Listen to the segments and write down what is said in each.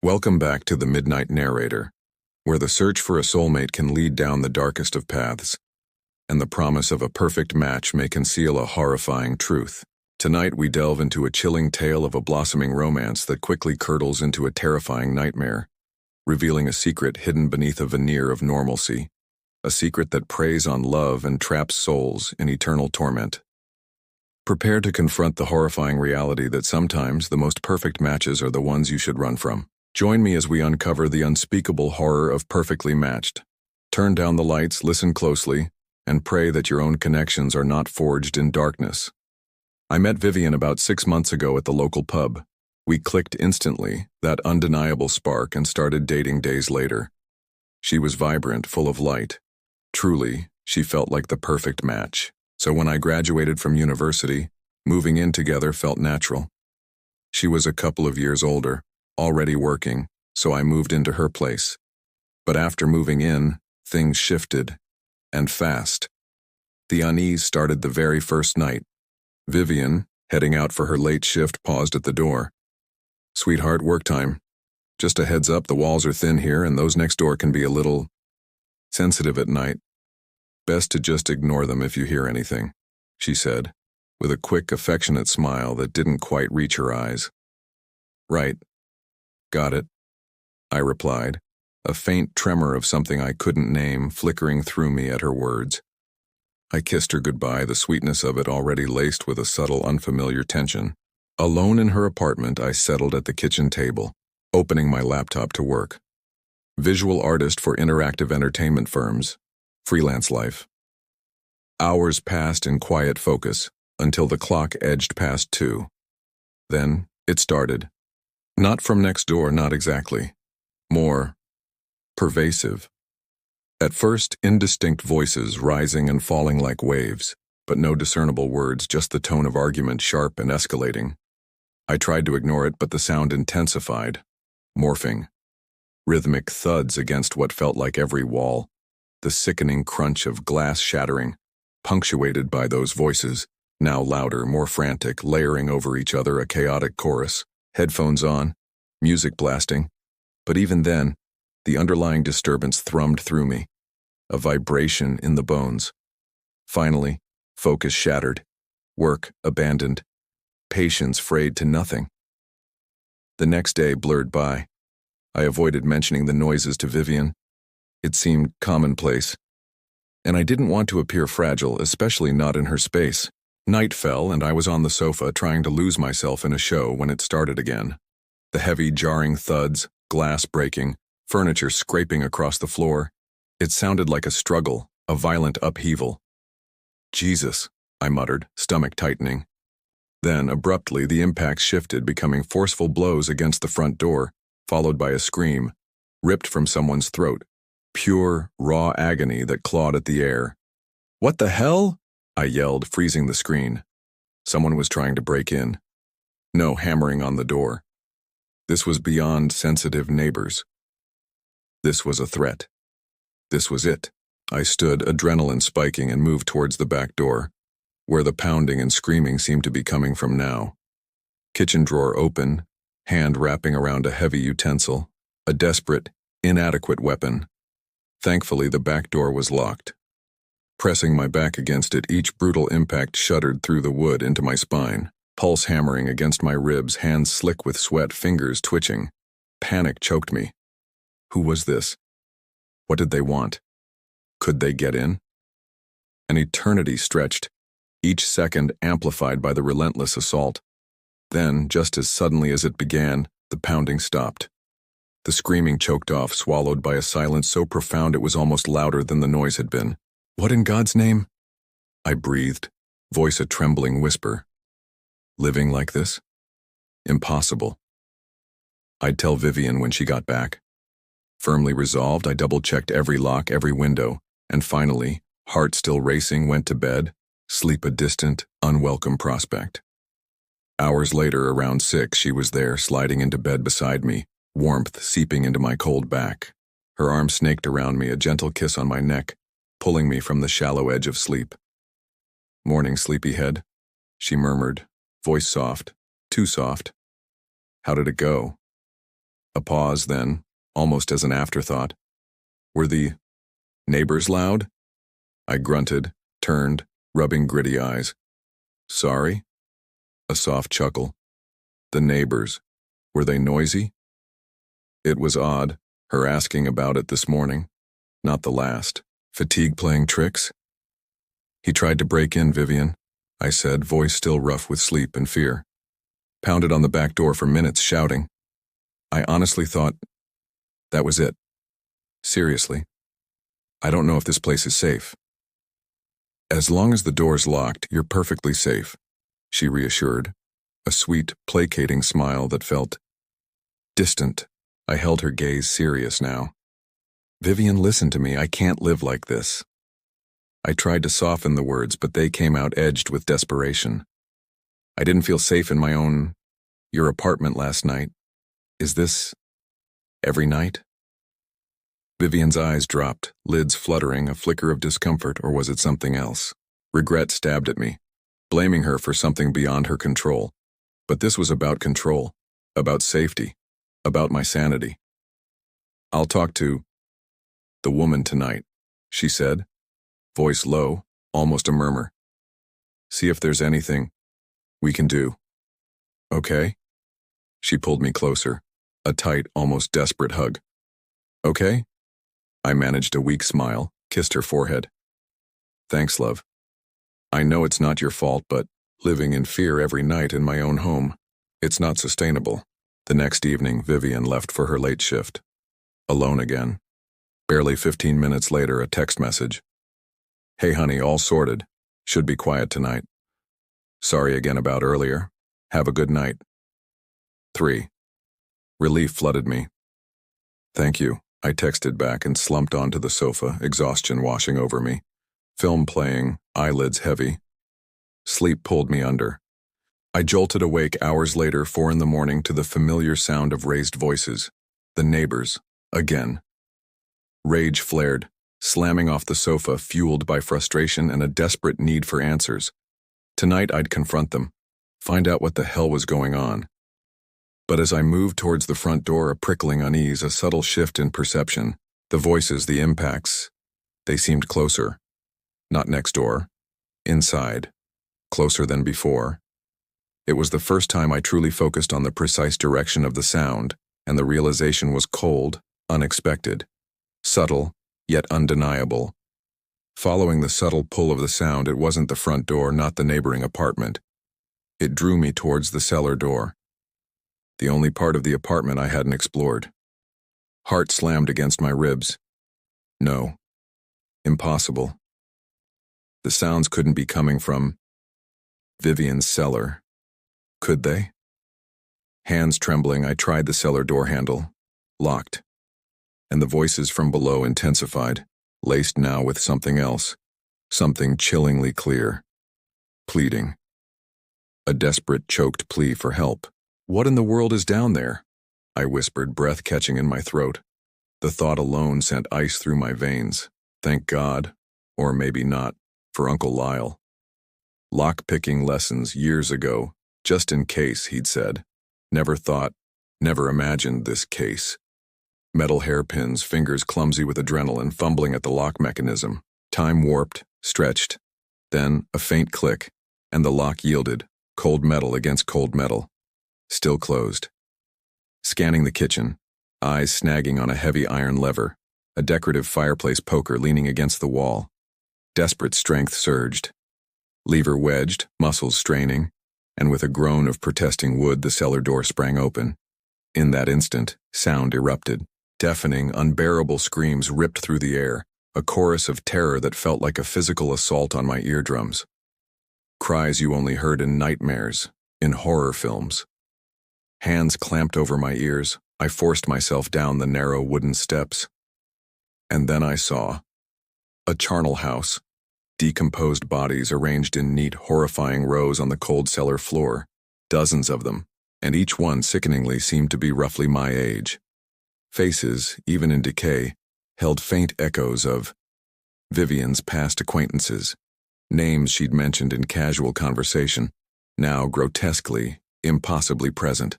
Welcome back to the Midnight Narrator, where the search for a soulmate can lead down the darkest of paths, and the promise of a perfect match may conceal a horrifying truth. Tonight we delve into a chilling tale of a blossoming romance that quickly curdles into a terrifying nightmare, revealing a secret hidden beneath a veneer of normalcy, a secret that preys on love and traps souls in eternal torment. Prepare to confront the horrifying reality that sometimes the most perfect matches are the ones you should run from. Join me as we uncover the unspeakable horror of perfectly matched. Turn down the lights, listen closely, and pray that your own connections are not forged in darkness. I met Vivian about 6 months ago at the local pub. We clicked instantly, that undeniable spark, and started dating days later. She was vibrant, full of light. Truly, she felt like the perfect match. So when I graduated from university, moving in together felt natural. She was a couple of years older, already working, so I moved into her place. But after moving in, things shifted, and fast. The unease started the very first night. Vivian, heading out for her late shift, paused at the door. "Sweetheart, work time. Just a heads up, the walls are thin here and those next door can be a little sensitive at night. Best to just ignore them if you hear anything," she said, with a quick, affectionate smile that didn't quite reach her eyes. "Right. Got it," I replied, a faint tremor of something I couldn't name flickering through me at her words. I kissed her goodbye, the sweetness of it already laced with a subtle, unfamiliar tension. Alone in her apartment, I settled at the kitchen table, opening my laptop to work. Visual artist for interactive entertainment firms. Freelance life. Hours passed in quiet focus until the clock edged past 2. Then it started. Not from next door, not exactly. More pervasive. At first, indistinct voices rising and falling like waves, but no discernible words, just the tone of argument, sharp and escalating. I tried to ignore it, but the sound intensified, morphing. Rhythmic thuds against what felt like every wall, the sickening crunch of glass shattering, punctuated by those voices, now louder, more frantic, layering over each other, a chaotic chorus, headphones on, music blasting. But even then, the underlying disturbance thrummed through me, a vibration in the bones. Finally, focus shattered, work abandoned, patience frayed to nothing. The next day blurred by. I avoided mentioning the noises to Vivian. It seemed commonplace, and I didn't want to appear fragile, especially not in her space. Night fell, and I was on the sofa trying to lose myself in a show when it started again. The heavy, jarring thuds, glass breaking, furniture scraping across the floor. It sounded like a struggle, a violent upheaval. "Jesus," I muttered, stomach tightening. Then, abruptly, the impacts shifted, becoming forceful blows against the front door, followed by a scream, ripped from someone's throat. Pure, raw agony that clawed at the air. "What the hell?" I yelled, freezing the screen. Someone was trying to break in. No hammering on the door. This was beyond sensitive neighbors. This was a threat. This was it. I stood, adrenaline spiking, and moved towards the back door, where the pounding and screaming seemed to be coming from now. Kitchen drawer open, hand wrapping around a heavy utensil, a desperate, inadequate weapon. Thankfully, the back door was locked. Pressing my back against it, each brutal impact shuddered through the wood into my spine, pulse hammering against my ribs, hands slick with sweat, fingers twitching. Panic choked me. Who was this? What did they want? Could they get in? An eternity stretched, each second amplified by the relentless assault. Then, just as suddenly as it began, the pounding stopped. The screaming choked off, swallowed by a silence so profound it was almost louder than the noise had been. "What in God's name?" I breathed, voice a trembling whisper. Living like this? Impossible. I'd tell Vivian when she got back. Firmly resolved, I double-checked every lock, every window, and finally, heart still racing, went to bed, sleep a distant, unwelcome prospect. Hours later, around 6, she was there, sliding into bed beside me, warmth seeping into my cold back. Her arm snaked around me, a gentle kiss on my neck, pulling me from the shallow edge of sleep. "Morning, sleepyhead," she murmured, voice soft, too soft. "How did it go?" A pause then, almost as an afterthought. Were the neighbors loud? I grunted, turned, rubbing gritty eyes. Sorry? A soft chuckle. The neighbors. Were they noisy? It was odd, her asking about it this morning. Not the last. Fatigue playing tricks? He tried to break in, Vivian, I said, voice still rough with sleep and fear. Pounded on the back door for minutes, shouting. I honestly thought that was it. Seriously. I don't know if this place is safe. As long as the door's locked, you're perfectly safe, she reassured, a sweet, placating smile that felt distant. I held her gaze serious now. Vivian, listen to me, I can't live like this. I tried to soften the words, but they came out edged with desperation. I didn't feel safe in your apartment last night. Is this every night? Vivian's eyes dropped, lids fluttering, a flicker of discomfort, or was it something else? Regret stabbed at me, blaming her for something beyond her control. But this was about control, about safety, about my sanity. I'll talk to the woman tonight, she said, voice low, almost a murmur. See if there's anything we can do. Okay? She pulled me closer, a tight, almost desperate hug. Okay? I managed a weak smile, kissed her forehead. Thanks, love. I know it's not your fault, but living in fear every night in my own home, it's not sustainable. The next evening, Vivian left for her late shift. Alone again. Barely 15 minutes later, a text message. Hey honey, all sorted. Should be quiet tonight. Sorry again about earlier. Have a good night. 3. Relief flooded me. Thank you, I texted back and slumped onto the sofa, exhaustion washing over me. Film playing, eyelids heavy. Sleep pulled me under. I jolted awake hours later, 4 in the morning, to the familiar sound of raised voices. The neighbors, again. Rage flared, slamming off the sofa, fueled by frustration and a desperate need for answers. Tonight I'd confront them, find out what the hell was going on. But as I moved towards the front door, a prickling unease, a subtle shift in perception. The voices, the impacts, they seemed closer. Not next door. Inside. Closer than before. It was the first time I truly focused on the precise direction of the sound, and the realization was cold, unexpected. Subtle, yet undeniable. Following the subtle pull of the sound, it wasn't the front door, not the neighboring apartment. It drew me towards the cellar door. The only part of the apartment I hadn't explored. Heart slammed against my ribs. No. Impossible. The sounds couldn't be coming from Vivian's cellar. Could they? Hands trembling, I tried the cellar door handle. Locked. And the voices from below intensified, laced now with something else. Something chillingly clear. Pleading. A desperate, choked plea for help. What in the world is down there? I whispered, breath catching in my throat. The thought alone sent ice through my veins. Thank God, or maybe not, for Uncle Lyle. Lock-picking lessons years ago, just in case, he'd said. Never thought, never imagined this case. Metal hairpins, fingers clumsy with adrenaline, fumbling at the lock mechanism. Time warped, stretched. Then, a faint click, and the lock yielded, cold metal against cold metal. Still closed. Scanning the kitchen, eyes snagging on a heavy iron lever, a decorative fireplace poker leaning against the wall. Desperate strength surged. Lever wedged, muscles straining, and with a groan of protesting wood, the cellar door sprang open. In that instant, sound erupted. Deafening, unbearable screams ripped through the air, a chorus of terror that felt like a physical assault on my eardrums. Cries you only heard in nightmares, in horror films. Hands clamped over my ears, I forced myself down the narrow wooden steps. And then I saw a charnel house, decomposed bodies arranged in neat, horrifying rows on the cold cellar floor, dozens of them, and each one sickeningly seemed to be roughly my age. Faces, even in decay, held faint echoes of Vivian's past acquaintances, names she'd mentioned in casual conversation, now grotesquely, impossibly present.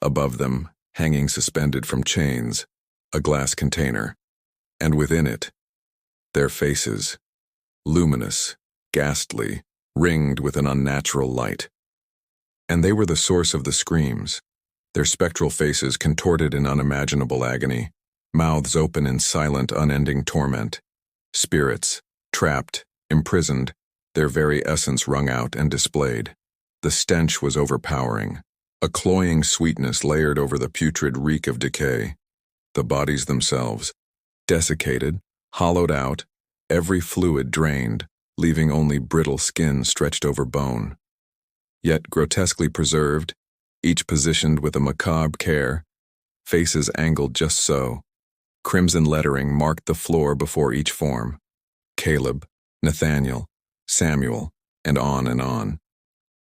Above them, hanging suspended from chains, a glass container, and within it, their faces, luminous, ghastly, ringed with an unnatural light. And they were the source of the screams, their spectral faces contorted in unimaginable agony, mouths open in silent, unending torment. Spirits, trapped, imprisoned, their very essence wrung out and displayed. The stench was overpowering, a cloying sweetness layered over the putrid reek of decay. The bodies themselves, desiccated, hollowed out, every fluid drained, leaving only brittle skin stretched over bone. Yet grotesquely preserved, each positioned with a macabre care, faces angled just so. Crimson lettering marked the floor before each form. Caleb, Nathaniel, Samuel, and on and on.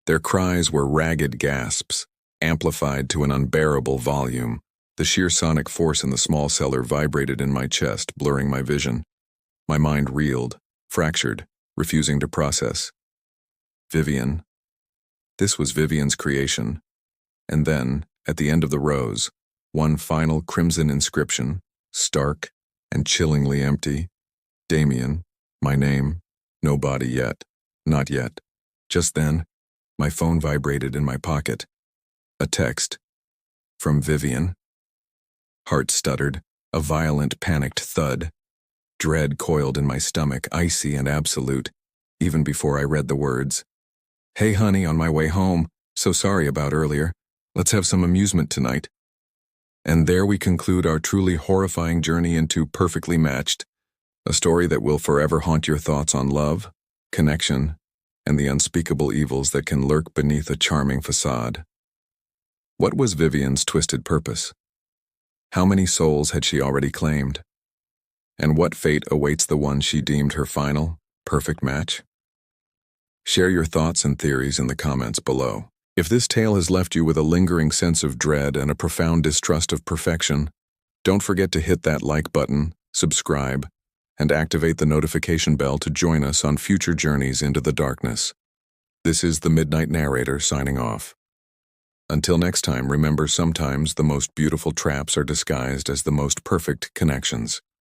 Their cries were ragged gasps, amplified to an unbearable volume. The sheer sonic force in the small cellar vibrated in my chest, blurring my vision. My mind reeled, fractured, refusing to process. Vivian. This was Vivian's creation. And then, at the end of the rows, one final crimson inscription, stark and chillingly empty. Damien, my name, no body yet, not yet. Just then, my phone vibrated in my pocket. A text. From Vivian. Heart stuttered, a violent, panicked thud. Dread coiled in my stomach, icy and absolute, even before I read the words. Hey honey, on my way home, so sorry about earlier. Let's have some amusement tonight. And there we conclude our truly horrifying journey into Perfectly Matched, a story that will forever haunt your thoughts on love, connection, and the unspeakable evils that can lurk beneath a charming facade. What was Vivian's twisted purpose? How many souls had she already claimed? And what fate awaits the one she deemed her final, perfect match? Share your thoughts and theories in the comments below. If this tale has left you with a lingering sense of dread and a profound distrust of perfection, don't forget to hit that like button, subscribe, and activate the notification bell to join us on future journeys into the darkness. This is the Midnight Narrator signing off. Until next time, remember sometimes the most beautiful traps are disguised as the most perfect connections.